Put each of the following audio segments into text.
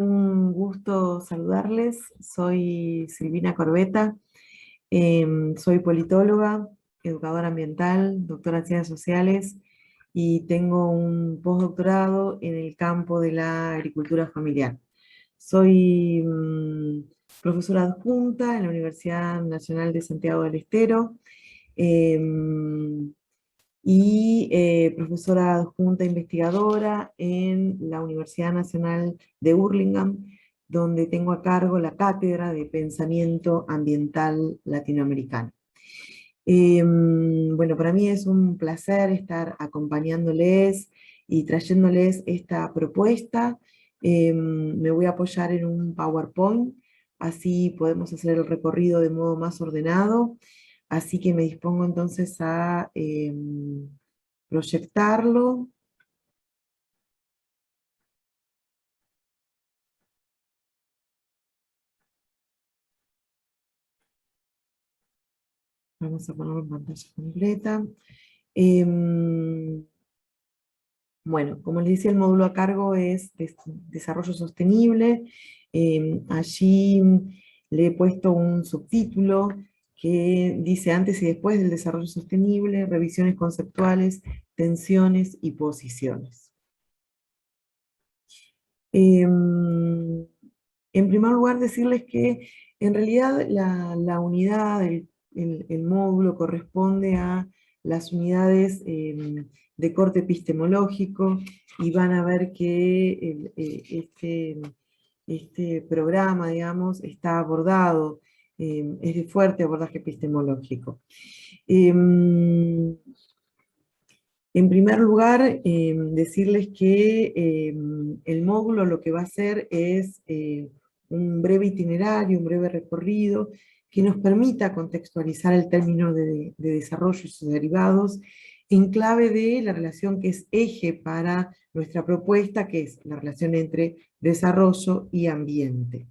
Un gusto saludarles. Soy Silvina Corbeta, soy politóloga, educadora ambiental, doctora en ciencias sociales y tengo un postdoctorado en el campo de la agricultura familiar. Soy profesora adjunta en la Universidad Nacional de Santiago del Estero, em, y profesora adjunta investigadora en la Universidad Nacional de Burlingame, donde tengo a cargo la Cátedra de Pensamiento Ambiental Latinoamericano. Bueno, para mí es un placer estar acompañándoles y trayéndoles esta propuesta. Me voy a apoyar en un PowerPoint, así podemos hacer el recorrido de modo más ordenado. Así que me dispongo entonces a proyectarlo. Vamos a ponerlo en pantalla completa. Em, bueno, como les decía, el módulo a cargo es Desarrollo Sostenible. Allí le he puesto un subtítulo que dice antes y después del desarrollo sostenible, revisiones conceptuales, tensiones y posiciones. Em, en primer lugar, decirles que en realidad la unidad, el módulo corresponde a las unidades de corte epistemológico, y van a ver que este programa, digamos, está abordado, es de fuerte abordaje epistemológico. Em, en primer lugar, decirles que el módulo lo que va a hacer es un breve itinerario, un breve recorrido, que nos permita contextualizar el término de desarrollo y sus derivados en clave de la relación que es eje para nuestra propuesta, que es la relación entre desarrollo y ambiente.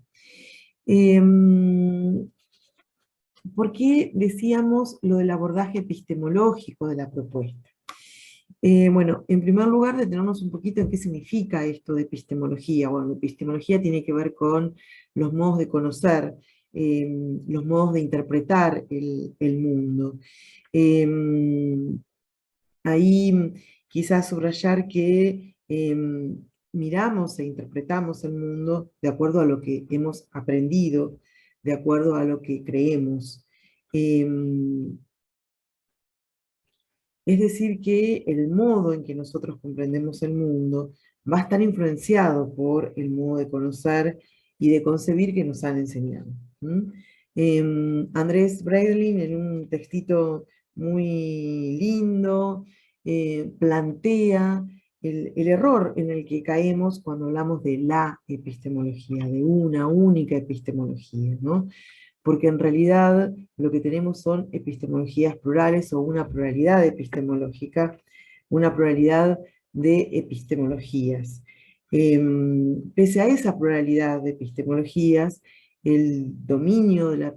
¿Por qué decíamos lo del abordaje epistemológico de la propuesta? Bueno, en primer lugar, detenernos un poquito en qué significa esto de epistemología. Bueno, epistemología tiene que ver con los modos de conocer, los modos de interpretar el mundo. Ahí quizás subrayar que miramos e interpretamos el mundo de acuerdo a lo que hemos aprendido, de acuerdo a lo que creemos. Es decir, que el modo en que nosotros comprendemos el mundo va a estar influenciado por el modo de conocer y de concebir que nos han enseñado. Andrés Breitling, en un textito muy lindo, plantea el error en el que caemos cuando hablamos de la epistemología, de una única epistemología, ¿no? Porque en realidad lo que tenemos son epistemologías plurales o una pluralidad epistemológica, una pluralidad de epistemologías. Pese a esa pluralidad de epistemologías, el dominio de la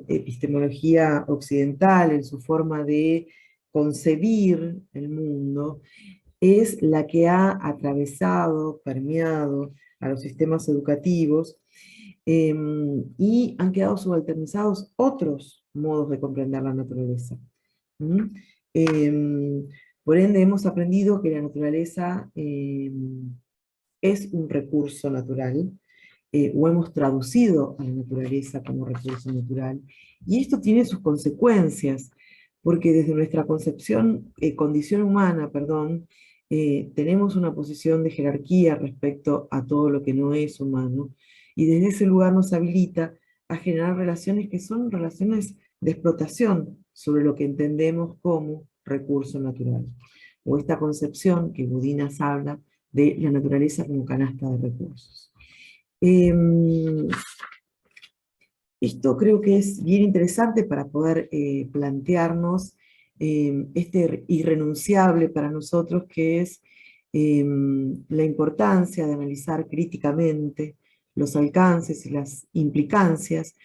epistemología occidental en su forma de concebir el mundo es la que ha atravesado, permeado a los sistemas educativos, y han quedado subalternizados otros modos de comprender la naturaleza. ¿Mm? Em, por ende, hemos aprendido que la naturaleza es un recurso natural, o hemos traducido a la naturaleza como recurso natural, y esto tiene sus consecuencias, porque desde nuestra condición humana, perdón, tenemos una posición de jerarquía respecto a todo lo que no es humano, y desde ese lugar nos habilita a generar relaciones que son relaciones de explotación sobre lo que entendemos como recurso natural, o esta concepción que Budinas habla de la naturaleza como canasta de recursos. Esto creo que es bien interesante para poder plantearnos este irrenunciable para nosotros, que es la importancia de analizar críticamente los alcances y las implicancias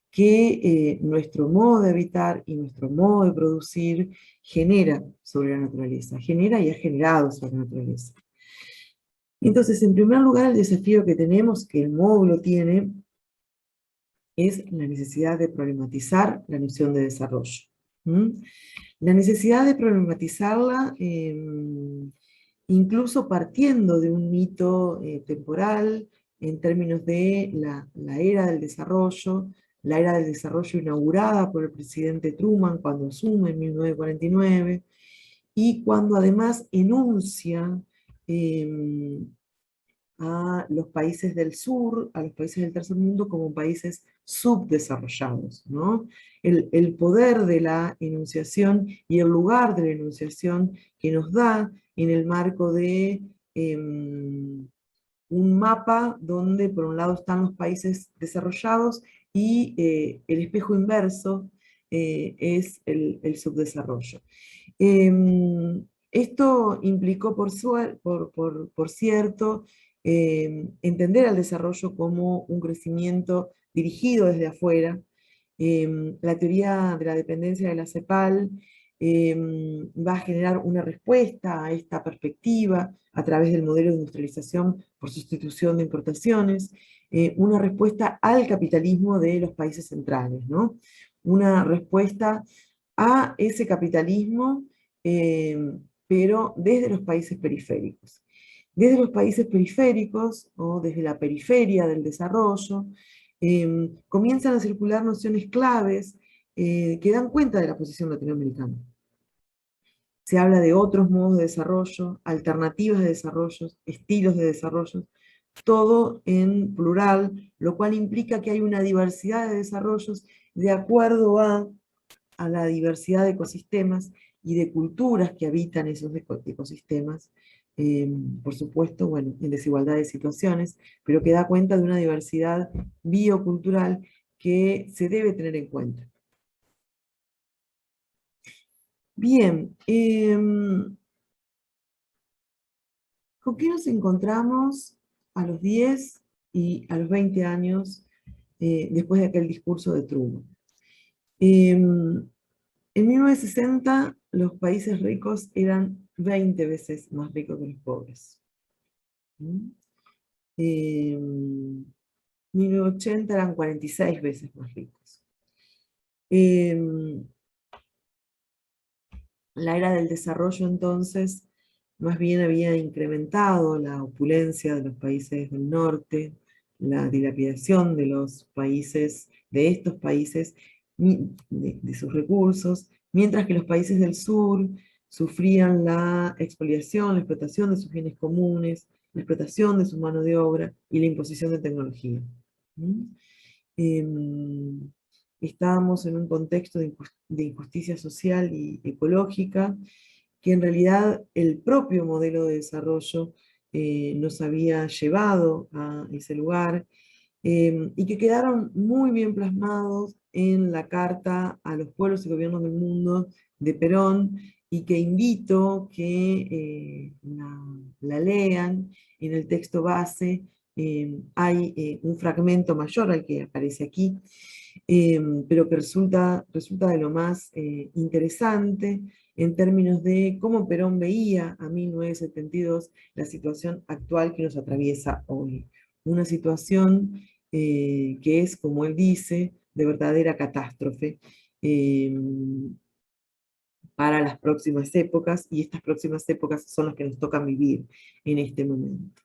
que nuestro modo de habitar y nuestro modo de producir genera sobre la naturaleza, genera y ha generado sobre la naturaleza. Entonces, en primer lugar, el desafío que tenemos, que el módulo tiene, es la necesidad de problematizar la noción de desarrollo. ¿Mm? La necesidad de problematizarla, incluso partiendo de un mito temporal, en términos de la era del desarrollo, la era del desarrollo inaugurada por el presidente Truman cuando asume en 1949, y cuando además enuncia a los países del sur, a los países del tercer mundo, como países subdesarrollados, ¿no? El poder de la enunciación y el lugar de la enunciación que nos da en el marco de un mapa donde por un lado están los países desarrollados y el espejo inverso es el subdesarrollo. Esto implicó, por cierto, entender al desarrollo como un crecimiento dirigido desde afuera. La teoría de la dependencia de la CEPAL va a generar una respuesta a esta perspectiva a través del modelo de industrialización por sustitución de importaciones, una respuesta al capitalismo de los países centrales, ¿no? Una respuesta a ese capitalismo, eh, pero desde los países periféricos. Desde los países periféricos, o desde la periferia del desarrollo, comienzan a circular nociones claves que dan cuenta de la posición latinoamericana. Se habla de otros modos de desarrollo, alternativas de desarrollo, estilos de desarrollo, todo en plural, lo cual implica que hay una diversidad de desarrollos de acuerdo a la diversidad de ecosistemas y de culturas que habitan esos ecosistemas, por supuesto, bueno, en desigualdad de situaciones, pero que da cuenta de una diversidad biocultural que se debe tener en cuenta. Bien, ¿con qué nos encontramos a los 10 y a los 20 años después de aquel discurso de Truman? En 1960 los países ricos eran 20 veces más ricos que los pobres. ¿Mm? En 1980 eran 46 veces más ricos. La era del desarrollo entonces más bien había incrementado la opulencia de los países del norte, la dilapidación de los países, de estos países, de sus recursos, mientras que los países del sur sufrían la expoliación, la explotación de sus bienes comunes, la explotación de su mano de obra y la imposición de tecnología. ¿Mm? Estábamos en un contexto de injusticia social y ecológica, que en realidad el propio modelo de desarrollo nos había llevado a ese lugar, y que quedaron muy bien plasmados en la Carta a los Pueblos y Gobiernos del Mundo de Perón, y que invito que la lean. En el texto base hay un fragmento mayor al que aparece aquí, pero que resulta de lo más interesante en términos de cómo Perón veía a 1972 la situación actual que nos atraviesa hoy. Una situación que es, como él dice, de verdadera catástrofe para las próximas épocas, y estas próximas épocas son las que nos tocan vivir en este momento.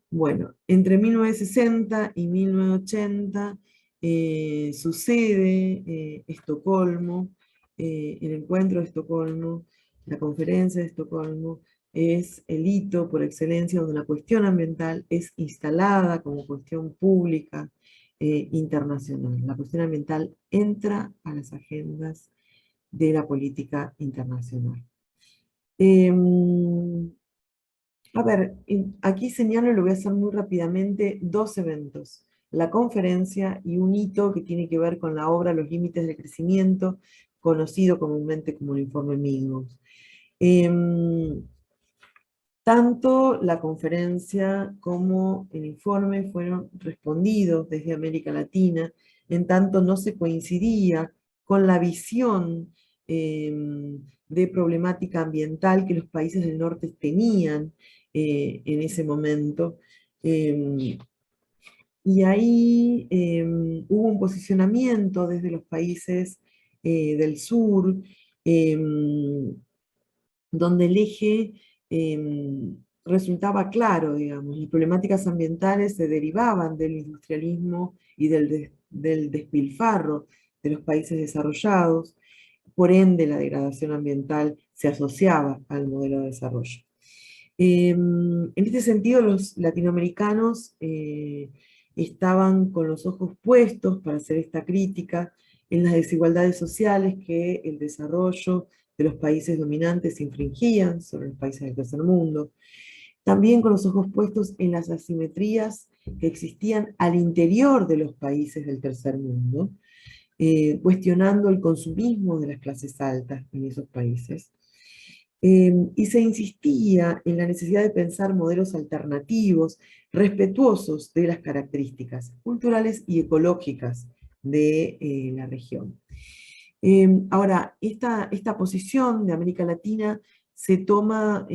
Bueno, entre 1960 y 1980 sucede Estocolmo, el encuentro de Estocolmo, la conferencia de Estocolmo, es el hito por excelencia donde la cuestión ambiental es instalada como cuestión pública internacional. La cuestión ambiental entra a las agendas de la política internacional. A ver, aquí señalo, lo voy a hacer muy rápidamente, dos eventos. La conferencia y un hito que tiene que ver con la obra Los Límites del Crecimiento, conocido comúnmente como el informe Milgros. Tanto la conferencia como el informe fueron respondidos desde América Latina, en tanto no se coincidía con la visión de problemática ambiental que los países del norte tenían en ese momento. Y ahí hubo un posicionamiento desde los países del sur, donde el eje resultaba claro, digamos, y problemáticas ambientales se derivaban del industrialismo y del despilfarro de los países desarrollados, por ende la degradación ambiental se asociaba al modelo de desarrollo. En este sentido, los latinoamericanos estaban con los ojos puestos para hacer esta crítica en las desigualdades sociales que el desarrollo de los países dominantes infringían sobre los países del tercer mundo. También con los ojos puestos en las asimetrías que existían al interior de los países del tercer mundo, cuestionando el consumismo de las clases altas en esos países. Y se insistía en la necesidad de pensar modelos alternativos, respetuosos de las características culturales y ecológicas de la región. Ahora, esta posición de América Latina se toma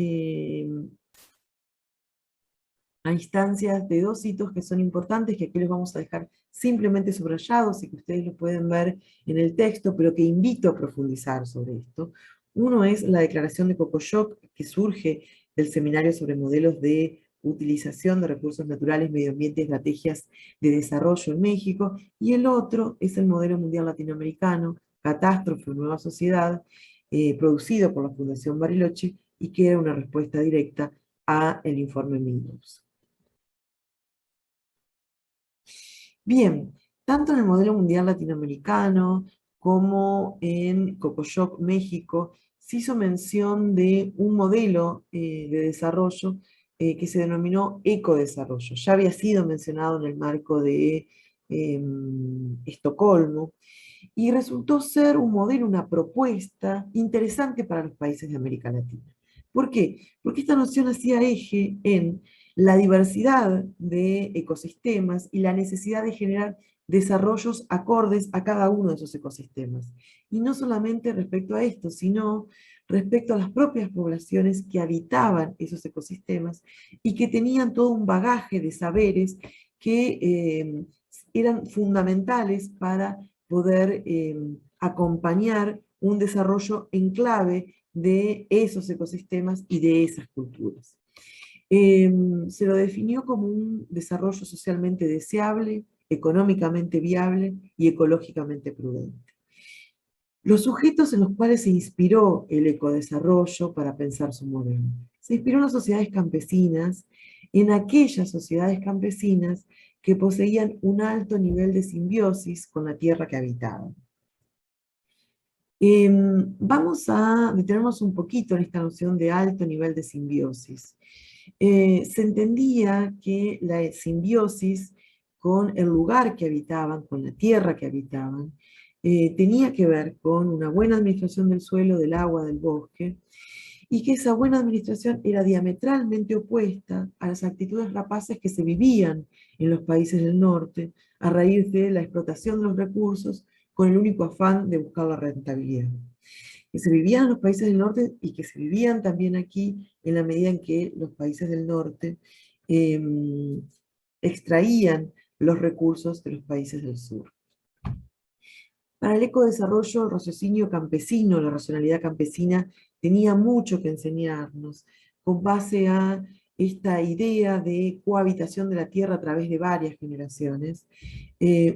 a instancias de dos hitos que son importantes, que aquí les vamos a dejar simplemente subrayados y que ustedes lo pueden ver en el texto, pero que invito a profundizar sobre esto. Uno es la declaración de Cocoyoc, que surge del seminario sobre modelos de utilización de recursos naturales, medio ambiente y estrategias de desarrollo en México, y el otro es el modelo mundial latinoamericano, Catástrofe o Nueva Sociedad, producido por la Fundación Bariloche, y que era una respuesta directa a el informe Meadows. Bien, tanto en el modelo mundial latinoamericano como en Cocoyoc, México, se hizo mención de un modelo de desarrollo que se denominó ecodesarrollo. Ya había sido mencionado en el marco de Estocolmo, y resultó ser un modelo, una propuesta interesante para los países de América Latina. ¿Por qué? Porque esta noción hacía eje en la diversidad de ecosistemas y la necesidad de generar desarrollos acordes a cada uno de esos ecosistemas. Y no solamente respecto a esto, sino respecto a las propias poblaciones que habitaban esos ecosistemas y que tenían todo un bagaje de saberes que eran fundamentales para poder acompañar un desarrollo en clave de esos ecosistemas y de esas culturas. Se lo definió como un desarrollo socialmente deseable, económicamente viable y ecológicamente prudente. Los sujetos en los cuales se inspiró el ecodesarrollo para pensar su modelo. Se inspiró en las sociedades campesinas, en aquellas sociedades campesinas que poseían un alto nivel de simbiosis con la tierra que habitaban. Vamos a detenernos un poquito en esta noción de alto nivel de simbiosis. Se entendía que la simbiosis con el lugar que habitaban, con la tierra que habitaban, tenía que ver con una buena administración del suelo, del agua, del bosque, y que esa buena administración era diametralmente opuesta a las actitudes rapaces que se vivían en los países del norte a raíz de la explotación de los recursos con el único afán de buscar la rentabilidad. Que se vivían en los países del norte y que se vivían también aquí en la medida en que los países del norte extraían los recursos de los países del sur. Para el ecodesarrollo, el raciocinio campesino, la racionalidad campesina, tenía mucho que enseñarnos con base a esta idea de cohabitación de la tierra a través de varias generaciones.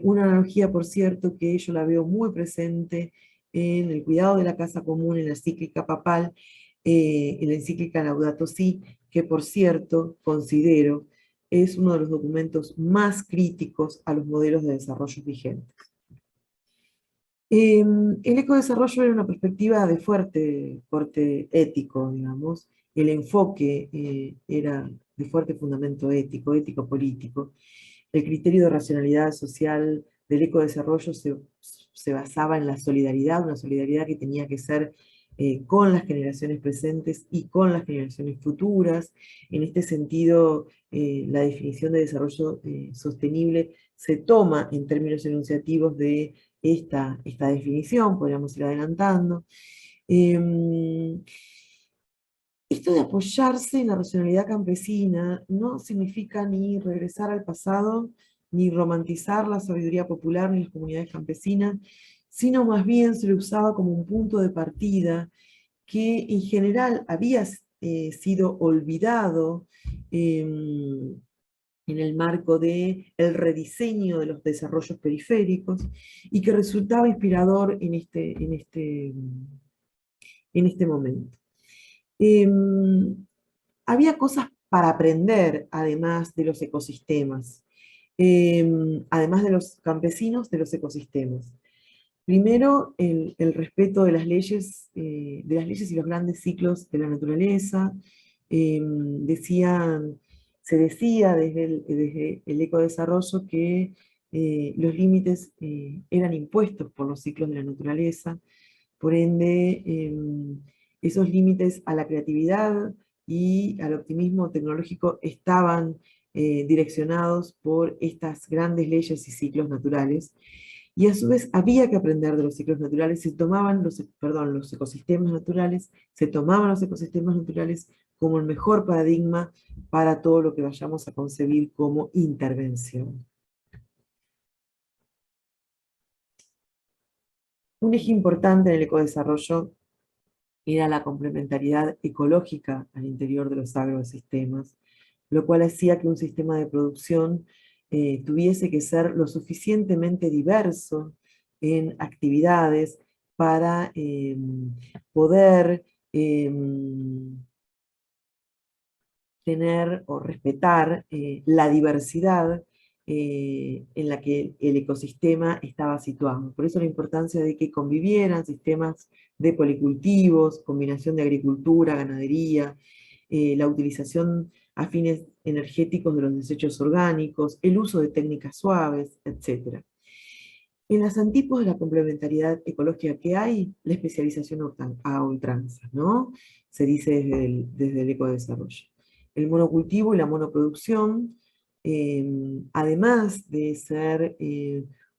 Una analogía, por cierto, que yo la veo muy presente en el cuidado de la casa común, en la encíclica papal, en la encíclica Laudato Si, que por cierto considero es uno de los documentos más críticos a los modelos de desarrollo vigentes. El ecodesarrollo era una perspectiva de fuerte corte ético, digamos. El enfoque era de fuerte fundamento ético, ético-político. El criterio de racionalidad social del ecodesarrollo se basaba en la solidaridad, una solidaridad que tenía que ser con las generaciones presentes y con las generaciones futuras. En este sentido, la definición de desarrollo sostenible se toma en términos enunciativos de esta definición, podríamos ir adelantando. Esto de apoyarse en la racionalidad campesina no significa ni regresar al pasado, ni romantizar la sabiduría popular ni las comunidades campesinas, sino más bien se lo usaba como un punto de partida que en general había sido olvidado en el marco del rediseño de los desarrollos periféricos y que resultaba inspirador en este momento. Había cosas para aprender, además de los ecosistemas, además de los campesinos, de los ecosistemas. Primero, el respeto de las leyes y los grandes ciclos de la naturaleza. Decían, se decía desde el ecodesarrollo que los límites eran impuestos por los ciclos de la naturaleza, por ende, esos límites a la creatividad y al optimismo tecnológico estaban direccionados por estas grandes leyes y ciclos naturales. Y a su vez había que aprender de los ciclos naturales, los ecosistemas naturales, se tomaban los ecosistemas naturales como el mejor paradigma para todo lo que vayamos a concebir como intervención. Un eje importante en el ecodesarrollo era la complementariedad ecológica al interior de los agrosistemas, lo cual hacía que un sistema de producción tuviese que ser lo suficientemente diverso en actividades para poder tener o respetar la diversidad en la que el ecosistema estaba situado. Por eso la importancia de que convivieran sistemas de policultivos, combinación de agricultura, ganadería, la utilización a fines energéticos de los desechos orgánicos, el uso de técnicas suaves, etc. En las antípodas de la complementariedad ecológica que hay, la especialización a ultranza, ¿no? Se dice desde el ecodesarrollo. El monocultivo y la monoproducción, además de ser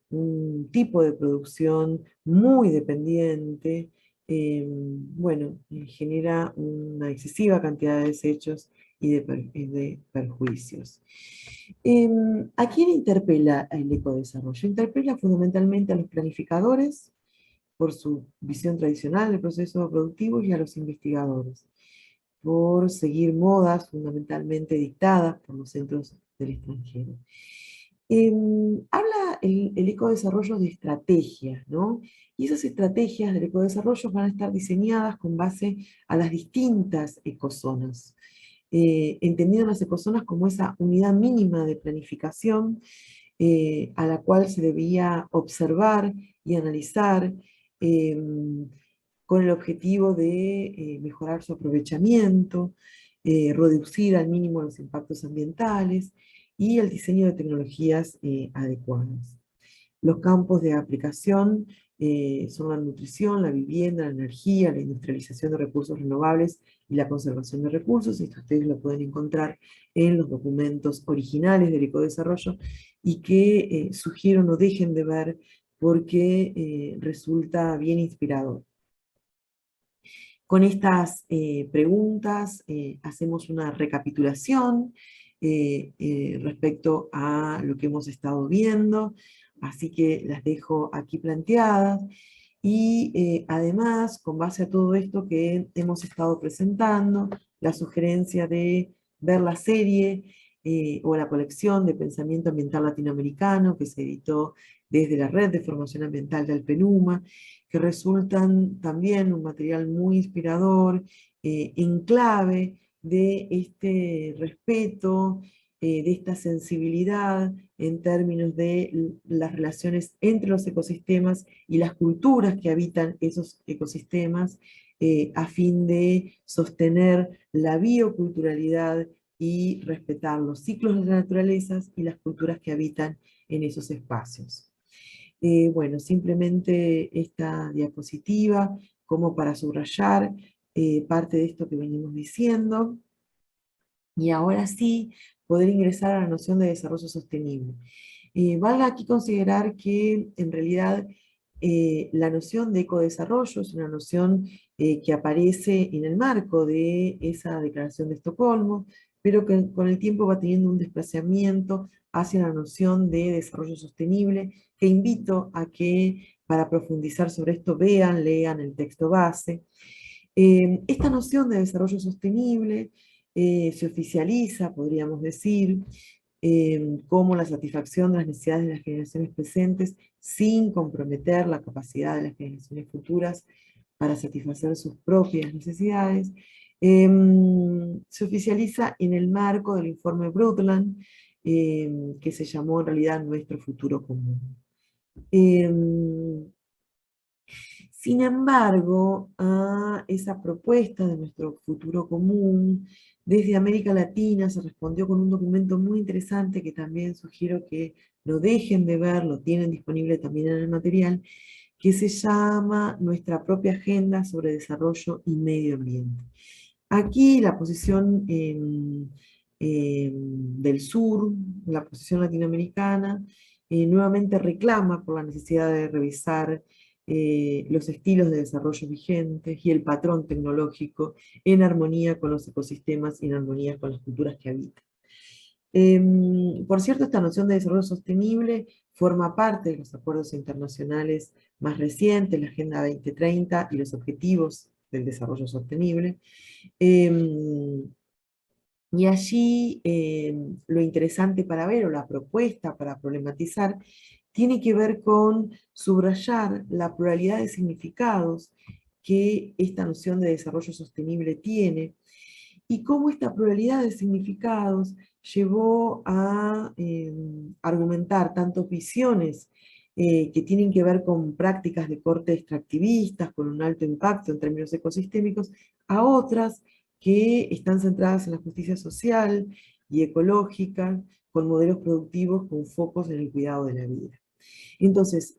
un tipo de producción muy dependiente, bueno, genera una excesiva cantidad de desechos y de perjuicios. ¿A quién interpela el ecodesarrollo? Interpela fundamentalmente a los planificadores, por su visión tradicional del proceso productivo, y a los investigadores, por seguir modas fundamentalmente dictadas por los centros del extranjero. Habla el ecodesarrollo de estrategias, ¿no? Y esas estrategias del ecodesarrollo van a estar diseñadas con base a las distintas ecozonas, entendiendo las ecozonas como esa unidad mínima de planificación a la cual se debía observar y analizar con el objetivo de mejorar su aprovechamiento, reducir al mínimo los impactos ambientales y el diseño de tecnologías adecuadas. Los campos de aplicación son la nutrición, la vivienda, la energía, la industrialización de recursos renovables y la conservación de recursos. Esto ustedes lo pueden encontrar en los documentos originales del ecodesarrollo y que sugiero no dejen de ver porque resulta bien inspirador. Con estas preguntas hacemos una recapitulación respecto a lo que hemos estado viendo, así que las dejo aquí planteadas. Y además, con base a todo esto que hemos estado presentando, la sugerencia de ver la serie o la colección de pensamiento ambiental latinoamericano que se editó desde la Red de Formación Ambiental del PENUMA, que resultan también un material muy inspirador, en clave de este respeto, de esta sensibilidad en términos de las relaciones entre los ecosistemas y las culturas que habitan esos ecosistemas, a fin de sostener la bioculturalidad y respetar los ciclos de las naturalezas y las culturas que habitan en esos espacios. Bueno, simplemente esta diapositiva como para subrayar parte de esto que venimos diciendo. Y ahora sí, poder ingresar a la noción de desarrollo sostenible. Valga aquí considerar que en realidad la noción de ecodesarrollo es una noción que aparece en el marco de esa Declaración de Estocolmo, pero que con el tiempo va teniendo un desplazamiento hacia la noción de desarrollo sostenible, que invito a que para profundizar sobre esto lean el texto base. Esta noción de desarrollo sostenible se oficializa, podríamos decir, como la satisfacción de las necesidades de las generaciones presentes sin comprometer la capacidad de las generaciones futuras para satisfacer sus propias necesidades. Se oficializa en el marco del informe Brundtland, que se llamó en realidad Nuestro Futuro Común. Sin embargo, a esa propuesta de nuestro futuro común, desde América Latina se respondió con un documento muy interesante que también sugiero que lo dejen de ver, lo tienen disponible también en el material, que se llama Nuestra propia agenda sobre desarrollo y medio ambiente. Aquí la posición del sur, la posición latinoamericana, nuevamente reclama por la necesidad de revisar los estilos de desarrollo vigentes y el patrón tecnológico en armonía con los ecosistemas y en armonía con las culturas que habitan. Por cierto, esta noción de desarrollo sostenible forma parte de los acuerdos internacionales más recientes, la Agenda 2030 y los Objetivos del Desarrollo Sostenible. Y allí lo interesante para ver, o la propuesta para problematizar, tiene que ver con subrayar la pluralidad de significados que esta noción de desarrollo sostenible tiene, y cómo esta pluralidad de significados llevó a argumentar tanto visiones que tienen que ver con prácticas de corte extractivistas, con un alto impacto en términos ecosistémicos, a otras que están centradas en la justicia social y ecológica, con modelos productivos con focos en el cuidado de la vida. Entonces,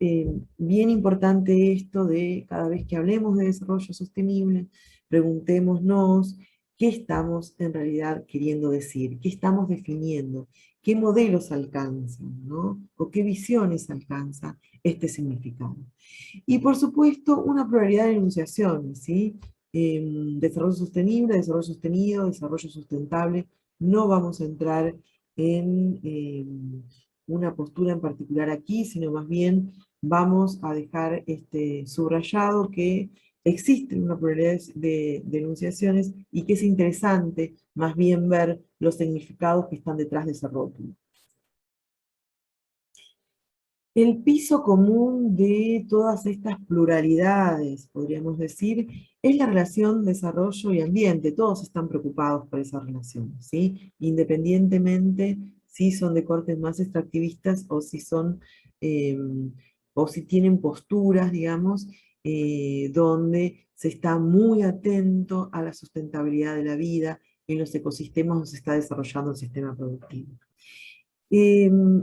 bien importante esto de cada vez que hablemos de desarrollo sostenible, preguntémonos qué estamos en realidad queriendo decir, qué estamos definiendo, qué modelos alcanzan, ¿no? O qué visiones alcanza este significado. Y por supuesto, una pluralidad de enunciaciones, ¿sí? Desarrollo sostenible, desarrollo sostenido, desarrollo sustentable. No vamos a entrar en una postura en particular aquí, sino más bien vamos a dejar subrayado que existe una pluralidad de enunciaciones y que es interesante más bien ver los significados que están detrás de ese rótulo. El piso común de todas estas pluralidades, podríamos decir, es la relación desarrollo y ambiente. Todos están preocupados por esa relación, ¿sí? Independientemente si son de cortes más extractivistas o si son, o si tienen posturas, digamos, donde se está muy atento a la sustentabilidad de la vida en los ecosistemas donde se está desarrollando el sistema productivo.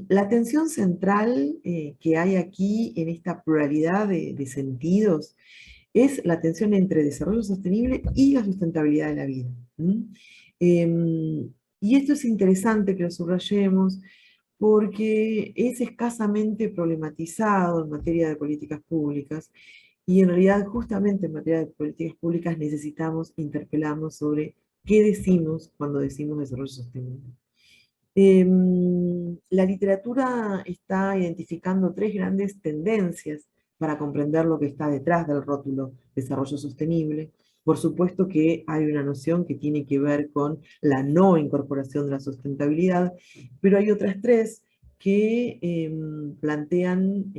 La tensión central que hay aquí en esta pluralidad de sentidos es la tensión entre desarrollo sostenible y la sustentabilidad de la vida. Y esto es interesante que lo subrayemos porque es escasamente problematizado en materia de políticas públicas, y en realidad justamente en materia de políticas públicas necesitamos interpelarnos sobre qué decimos cuando decimos desarrollo sostenible. La literatura está identificando tres grandes tendencias para comprender lo que está detrás del rótulo desarrollo sostenible. Por supuesto que hay una noción que tiene que ver con la no incorporación de la sustentabilidad, pero hay otras tres que plantean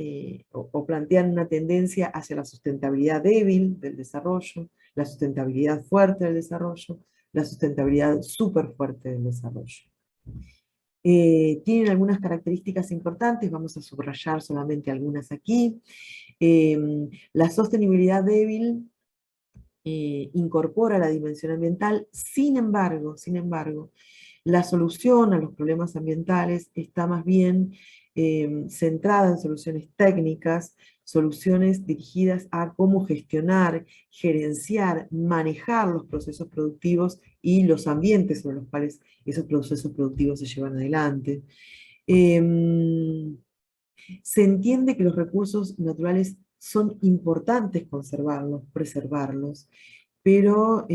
o plantean una tendencia hacia la sustentabilidad débil del desarrollo, la sustentabilidad fuerte del desarrollo, la sustentabilidad súper fuerte del desarrollo. Tienen algunas características importantes, vamos a subrayar solamente algunas aquí. La sostenibilidad débil incorpora la dimensión ambiental, sin embargo, la solución a los problemas ambientales está más bien centrada en soluciones técnicas, soluciones dirigidas a cómo gestionar, gerenciar, manejar los procesos productivos y los ambientes sobre los cuales esos procesos productivos se llevan adelante. Se entiende que los recursos naturales son importantes conservarlos, preservarlos, pero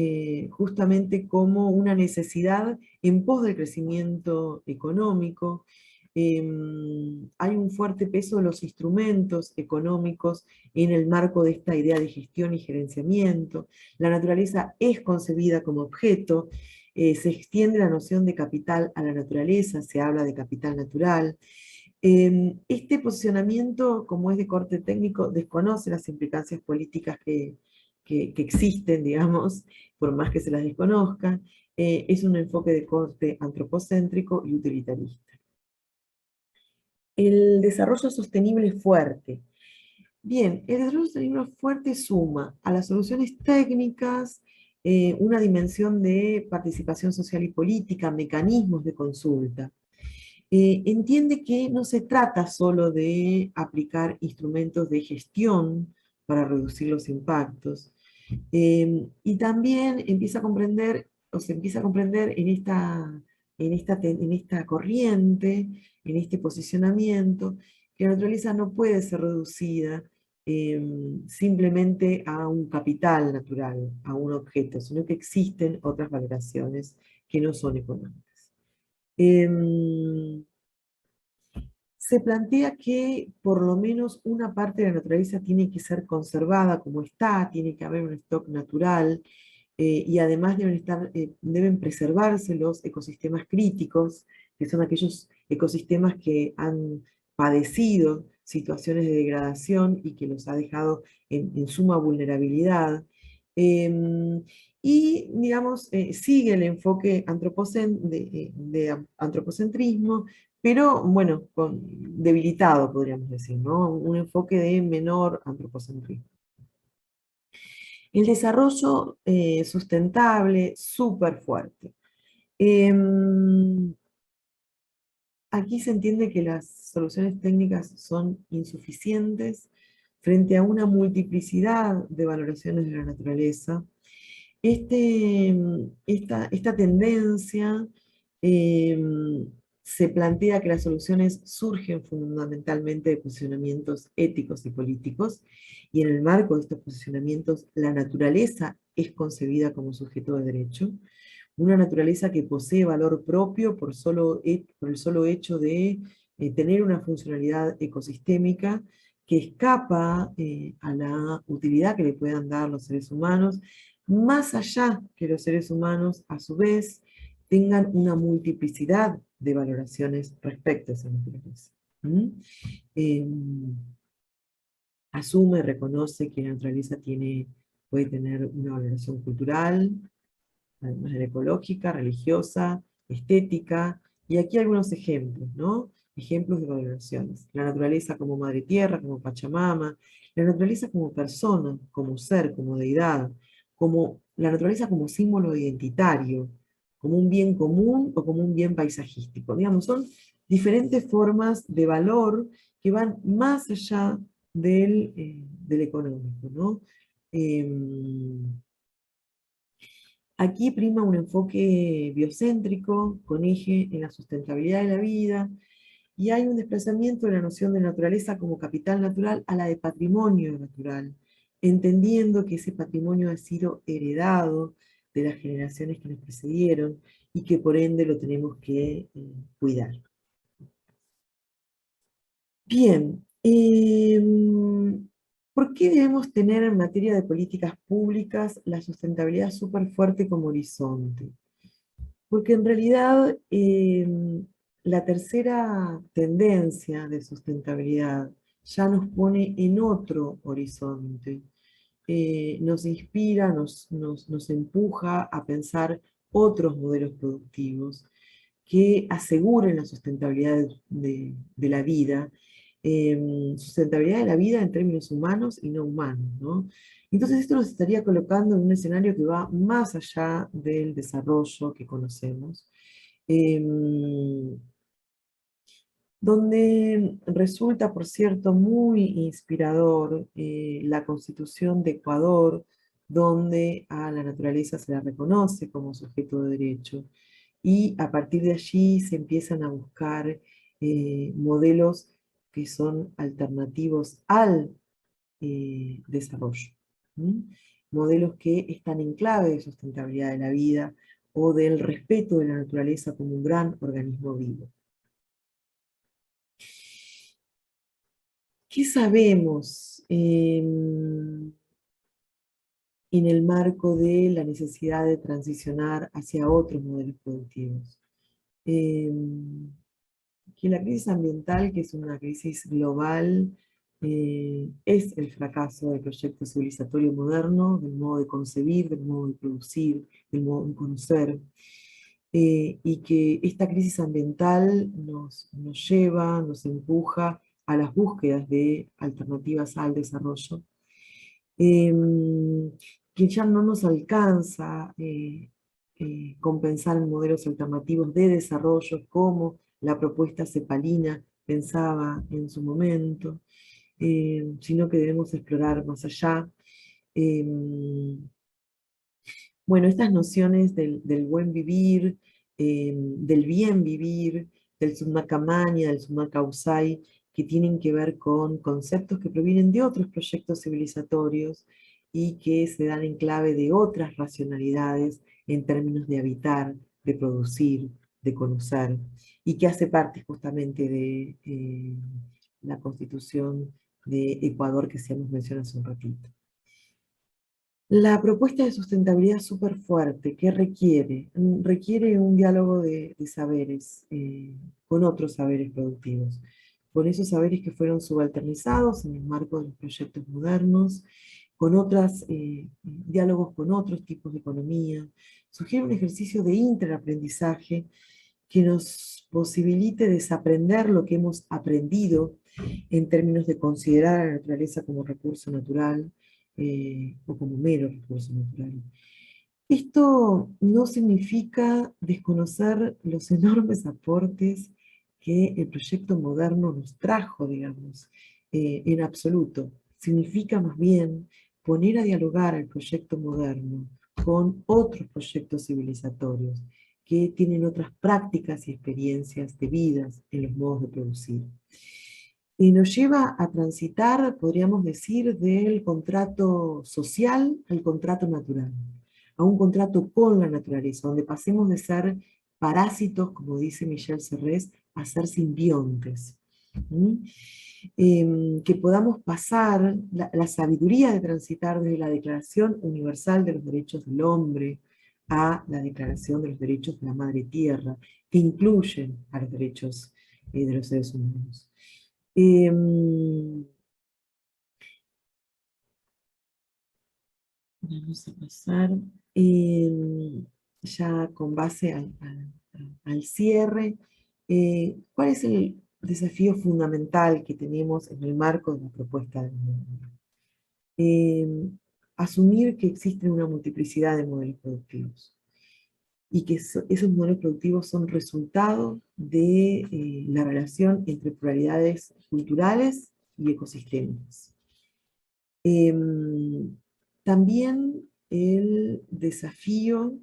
justamente como una necesidad en pos del crecimiento económico. Hay un fuerte peso de los instrumentos económicos en el marco de esta idea de gestión y gerenciamiento. La naturaleza es concebida como objeto, se extiende la noción de capital a la naturaleza, se habla de capital natural. Este posicionamiento, como es de corte técnico, desconoce las implicancias políticas que existen, digamos, por más que se las desconozcan. Es un enfoque de corte antropocéntrico y utilitarista. El desarrollo sostenible fuerte. Bien, el desarrollo sostenible fuerte suma a las soluciones técnicas una dimensión de participación social y política, mecanismos de consulta. Entiende que no se trata solo de aplicar instrumentos de gestión para reducir los impactos, y también empieza a comprender, o se empieza a comprender en esta corriente, en este posicionamiento, que la naturaleza no puede ser reducida simplemente a un capital natural, a un objeto, sino que existen otras valoraciones que no son económicas. Se plantea que por lo menos una parte de la naturaleza tiene que ser conservada como está, tiene que haber un stock natural, y además deben preservarse los ecosistemas críticos, que son aquellos ecosistemas que han padecido situaciones de degradación y que los ha dejado en suma vulnerabilidad. Y, digamos, sigue el enfoque de antropocentrismo, pero bueno, debilitado podríamos decir, ¿no? Un enfoque de menor antropocentrismo. El desarrollo sustentable, súper fuerte. Aquí se entiende que las soluciones técnicas son insuficientes frente a una multiplicidad de valoraciones de la naturaleza. Esta tendencia se plantea que las soluciones surgen fundamentalmente de posicionamientos éticos y políticos, y en el marco de estos posicionamientos la naturaleza es concebida como sujeto de derecho, una naturaleza que posee valor propio por el solo hecho de tener una funcionalidad ecosistémica que escapa a la utilidad que le puedan dar los seres humanos, más allá que los seres humanos, a su vez, tengan una multiplicidad de valoraciones respecto a esa naturaleza. Asume, reconoce que la naturaleza puede tener una valoración cultural, además de la ecológica, religiosa, estética, y aquí algunos ejemplos, ¿no? Ejemplos de valoraciones. La naturaleza como madre tierra, como Pachamama, la naturaleza como persona, como ser, como deidad, como la naturaleza como símbolo identitario, como un bien común o como un bien paisajístico. Digamos, son diferentes formas de valor que van más allá del económico, ¿no? Aquí prima un enfoque biocéntrico con eje en la sustentabilidad de la vida, y hay un desplazamiento de la noción de naturaleza como capital natural a la de patrimonio natural, entendiendo que ese patrimonio ha sido heredado de las generaciones que nos precedieron y que por ende lo tenemos que cuidar. Bien, ¿por qué debemos tener en materia de políticas públicas la sustentabilidad súper fuerte como horizonte? Porque en realidad la tercera tendencia de sustentabilidad ya nos pone en otro horizonte. Nos inspira, nos empuja a pensar otros modelos productivos que aseguren la sustentabilidad de la vida, sustentabilidad de la vida en términos humanos y no humanos, ¿no? Entonces esto nos estaría colocando en un escenario que va más allá del desarrollo que conocemos, donde resulta, por cierto, muy inspirador la Constitución de Ecuador, donde a la naturaleza se la reconoce como sujeto de derecho, y a partir de allí se empiezan a buscar modelos que son alternativos al desarrollo. ¿Mm? Modelos que están en clave de sustentabilidad de la vida o del respeto de la naturaleza como un gran organismo vivo. ¿Qué sabemos en el marco de la necesidad de transicionar hacia otros modelos productivos? Que la crisis ambiental, que es una crisis global, es el fracaso del proyecto civilizatorio moderno, del modo de concebir, del modo de producir, del modo de conocer, y que esta crisis ambiental nos lleva, nos empuja a las búsquedas de alternativas al desarrollo, que ya no nos alcanza compensar en modelos alternativos de desarrollo como la propuesta cepalina pensaba en su momento, sino que debemos explorar más allá. Bueno, estas nociones del buen vivir, del bien vivir, del Summa-Kamanya, del Summa-Causai, que tienen que ver con conceptos que provienen de otros proyectos civilizatorios y que se dan en clave de otras racionalidades en términos de habitar, de producir, de conocer, y que hace parte justamente de la constitución de Ecuador que hacíamos mención hace un ratito. La propuesta de sustentabilidad súper fuerte, ¿qué requiere? Requiere un diálogo de saberes, con otros saberes productivos, con esos saberes que fueron subalternizados en el marco de los proyectos modernos, con otros diálogos con otros tipos de economía. Sugiere un ejercicio de interaprendizaje que nos posibilite desaprender lo que hemos aprendido en términos de considerar a la naturaleza como recurso natural, o como mero recurso natural. Esto no significa desconocer los enormes aportes que el proyecto moderno nos trajo, digamos, en absoluto. Significa más bien poner a dialogar al proyecto moderno con otros proyectos civilizatorios que tienen otras prácticas y experiencias de vidas en los modos de producir. Y nos lleva a transitar, podríamos decir, del contrato social al contrato natural, a un contrato con la naturaleza, donde pasemos de ser parásitos, como dice Michel Serres, a ser simbiontes. ¿Mm? Que podamos pasar la sabiduría de transitar desde la Declaración Universal de los Derechos del Hombre a la Declaración de los Derechos de la Madre Tierra, que incluyen a los derechos de los seres humanos. Vamos a pasar ya con base al cierre. ¿Cuál es el desafío fundamental que tenemos en el marco de la propuesta del mundo? Asumir que existe una multiplicidad de modelos productivos y que esos modelos productivos son resultado de la relación entre pluralidades culturales y ecosistémicas. También el desafío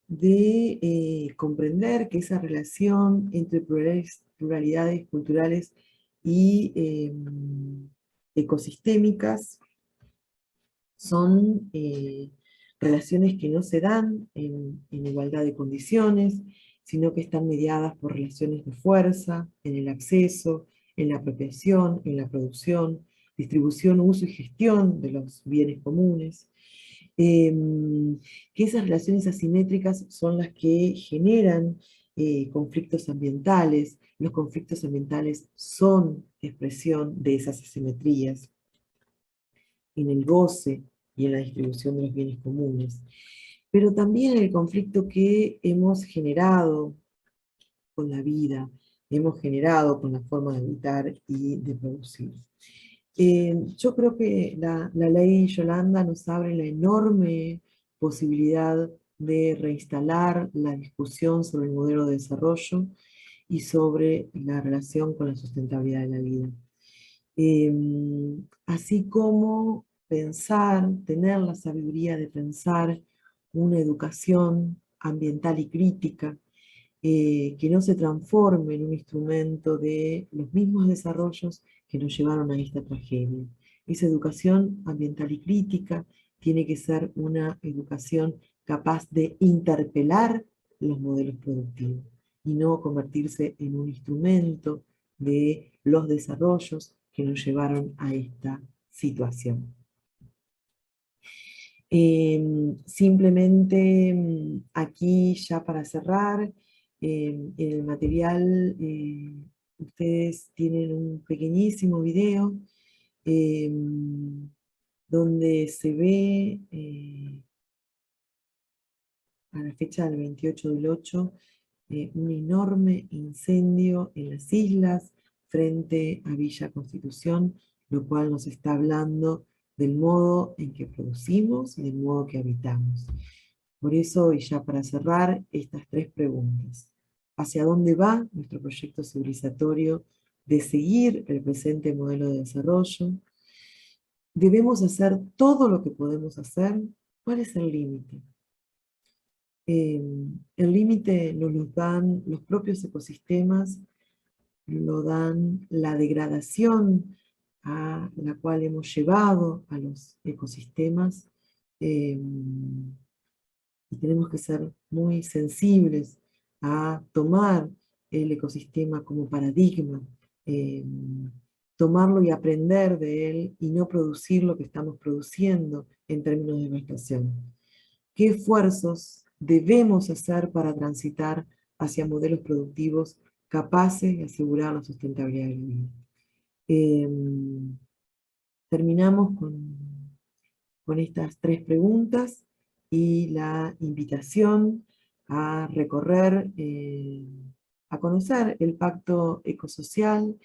de comprender que esa relación entre pluralidades culturales y ecosistémicas son relaciones que no se dan en igualdad de condiciones, sino que están mediadas por relaciones de fuerza, en el acceso, en la apropiación, en la producción, distribución, uso y gestión de los bienes comunes. Que esas relaciones asimétricas son las que generan conflictos ambientales. Los conflictos ambientales son expresión de esas asimetrías en el goce y en la distribución de los bienes comunes, pero también el conflicto que hemos generado con la vida, hemos generado con la forma de habitar y de producir. Yo creo que la ley Yolanda nos abre la enorme posibilidad de reinstalar la discusión sobre el modelo de desarrollo y sobre la relación con la sustentabilidad de la vida. Así como pensar, tener la sabiduría de pensar una educación ambiental y crítica, que no se transforme en un instrumento de los mismos desarrollos que nos llevaron a esta tragedia, Esa educación ambiental y crítica tiene que ser una educación capaz de interpelar los modelos productivos y no convertirse en un instrumento de los desarrollos que nos llevaron a esta situación. Simplemente aquí ya para cerrar, en el material ustedes tienen un pequeñísimo video donde se ve a la fecha del 28/8 un enorme incendio en las islas frente a Villa Constitución, lo cual nos está hablando del modo en que producimos y del modo que habitamos. Por eso, y ya para cerrar, estas tres preguntas. ¿Hacia dónde va nuestro proyecto civilizatorio de seguir el presente modelo de desarrollo? ¿Debemos hacer todo lo que podemos hacer? ¿Cuál es el límite? El límite nos lo dan los propios ecosistemas, lo dan la degradación a la cual hemos llevado a los ecosistemas, y tenemos que ser muy sensibles a tomar el ecosistema como paradigma, eh, tomarlo y aprender de él y no producir lo que estamos produciendo en términos de devastación. ¿Qué esfuerzos debemos hacer para transitar hacia modelos productivos capaces de asegurar la sustentabilidad de la vida? Terminamos con estas tres preguntas y la invitación a recorrer, a conocer el Pacto Ecosocial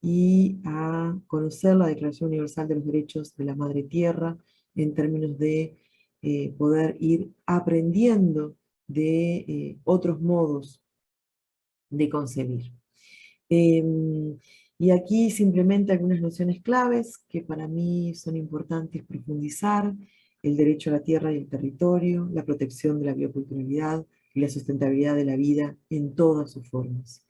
y a conocer la Declaración Universal de los Derechos de la Madre Tierra en términos de poder ir aprendiendo de otros modos de concebir. Y aquí simplemente algunas nociones claves que para mí son importantes profundizar: el derecho a la tierra y el territorio, la protección de la bioculturalidad y la sustentabilidad de la vida en todas sus formas.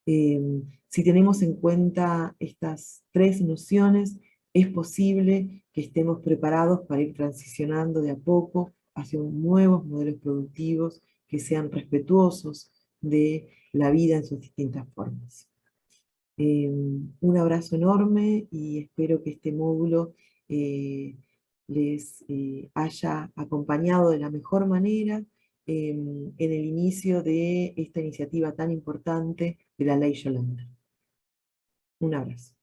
Si tenemos en cuenta estas tres nociones, es posible que estemos preparados para ir transicionando de a poco hacia nuevos modelos productivos que sean respetuosos de la vida en sus distintas formas. Un abrazo enorme y espero que este módulo les haya acompañado de la mejor manera en el inicio de esta iniciativa tan importante de la Ley Yolanda. Un abrazo.